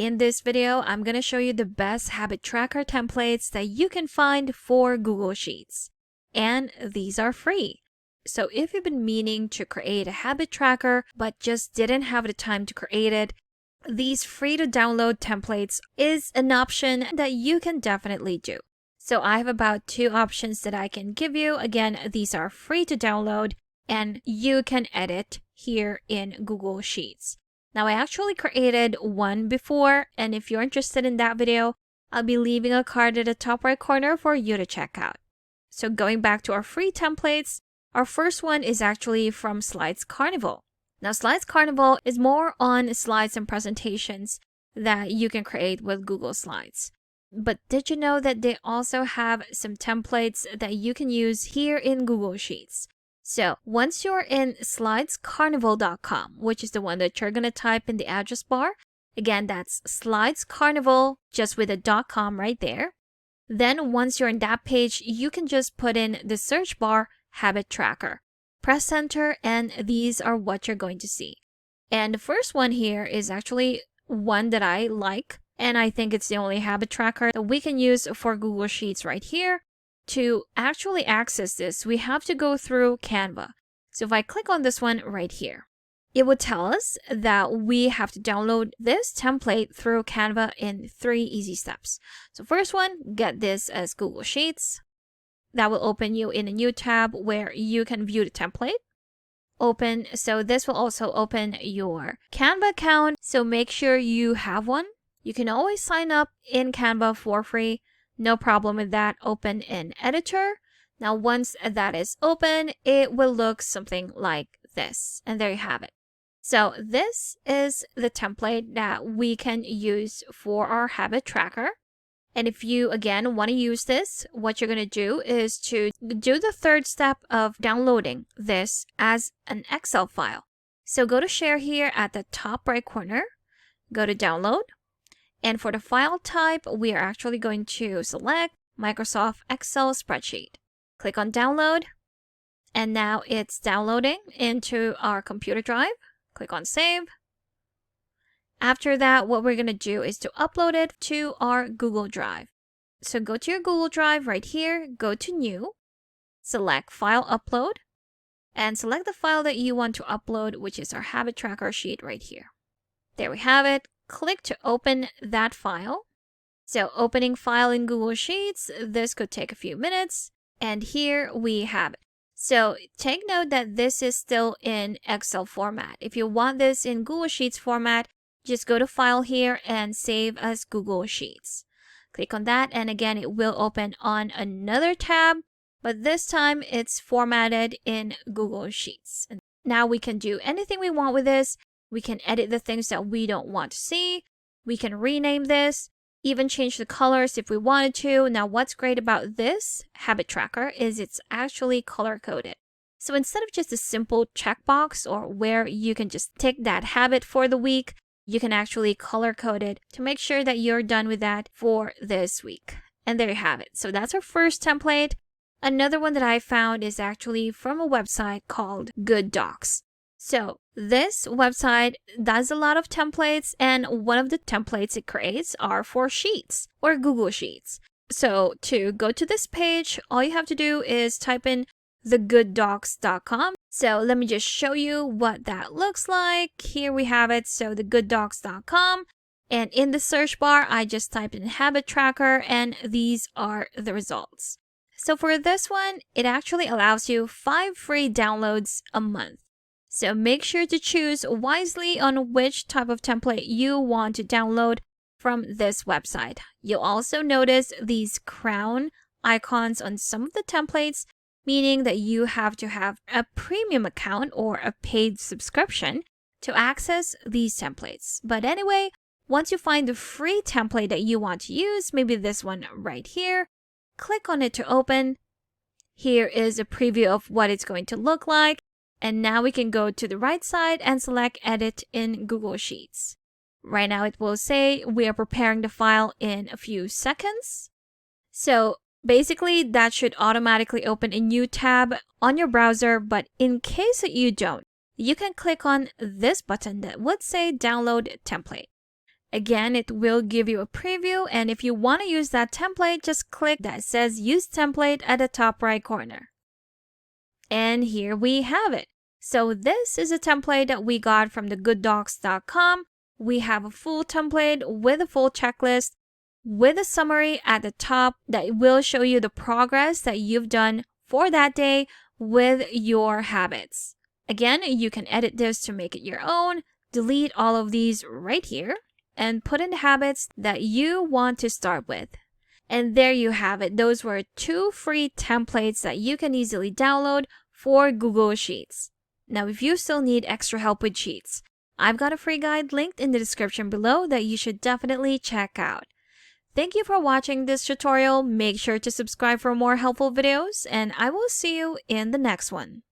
in this video, I'm going to show you the best habit tracker templates that you can find for Google Sheets. And these are free. So if you've been meaning to create a habit tracker but just didn't have the time to create it, these free to download templates is an option that you can definitely do. So I have about 2 options that I can give you. Again, these are free to download and you can edit here in Google Sheets. Now I actually created one before, and if you're interested in that video, I'll be leaving a card at the top right corner for you to check out. So going back to our free templates, our first one is actually from Slides Carnival. Now Slides Carnival is more on slides and presentations that you can create with Google Slides. But did you know that they also have some templates that you can use here in Google Sheets? So once you're in slidescarnival.com, which is the one that you're going to type in the address bar, again, that's slidescarnival, just with a .com right there. Then once you're in that page, you can just put in the search bar habit tracker. Press enter, and these are what you're going to see. And the first one here is actually one that I like, and I think it's the only habit tracker that we can use for Google Sheets right here. To actually access this, we have to go through Canva. So if I click on this one right here, it would tell us that we have to download this template through Canva in 3 easy steps. So first one, get this as Google Sheets. That will open you in a new tab where you can view the template. Open, so this will also open your Canva account, so make sure you have one. You can always sign up in Canva for free. No problem with that. Open in editor. Now once that is open, it will look something like this. And there you have it. So this is the template that we can use for our habit tracker. And if you, again, want to use this, what you're going to do is to do the 3rd step of downloading this as an Excel file. So go to share here at the top right corner, go to download. And for the file type, we are actually going to select Microsoft Excel spreadsheet. Click on download, and now it's downloading into our computer drive. Click on save. After that, what we're going to do is to upload it to our Google Drive. So go to your Google Drive right here, go to new, select file upload, and select the file that you want to upload, which is our habit tracker sheet right here. There we have it. Click to open that file. So opening file in Google Sheets, this could take a few minutes. And here we have it. So take note that this is still in Excel format. If you want this in Google Sheets format, just go to File here and save as Google Sheets. Click on that, and again, it will open on another tab, but this time it's formatted in Google Sheets. And now we can do anything we want with this. We can edit the things that we don't want to see. We can rename this, even change the colors if we wanted to. Now, what's great about this habit tracker is it's actually color-coded. So instead of just a simple checkbox or where you can just tick that habit for the week, you can actually color-code it to make sure that you're done with that for this week. And there you have it. So that's our first template. Another one that I found is actually from a website called Good Docs. So this website does a lot of templates, and one of the templates it creates are for Sheets or Google Sheets. So to go to this page, all you have to do is type in thegooddocs.com. So let me just show you what that looks like. Here we have it. So thegooddocs.com. And in the search bar, I just typed in habit tracker, and these are the results. So for this one, it actually allows you 5 free downloads a month. So make sure to choose wisely on which type of template you want to download from this website. You'll also notice these crown icons on some of the templates, meaning that you have to have a premium account or a paid subscription to access these templates. But anyway, once you find the free template that you want to use, maybe this one right here, click on it to open. Here is a preview of what it's going to look like. And now we can go to the right side and select Edit in Google Sheets. Right now it will say we are preparing the file in a few seconds. So basically that should automatically open a new tab on your browser, but in case that you don't, you can click on this button that would say Download Template. Again, it will give you a preview, and if you want to use that template, just click that says Use Template at the top right corner. And here we have it. So this is a template that we got from thegooddocs.com. We have a full template with a full checklist with a summary at the top that will show you the progress that you've done for that day with your habits. Again, you can edit this to make it your own, delete all of these right here, and put in the habits that you want to start with. And there you have it. Those were 2 free templates that you can easily download for Google Sheets. Now, if you still need extra help with Sheets, I've got a free guide linked in the description below that you should definitely check out. Thank you for watching this tutorial. Make sure to subscribe for more helpful videos, and I will see you in the next one.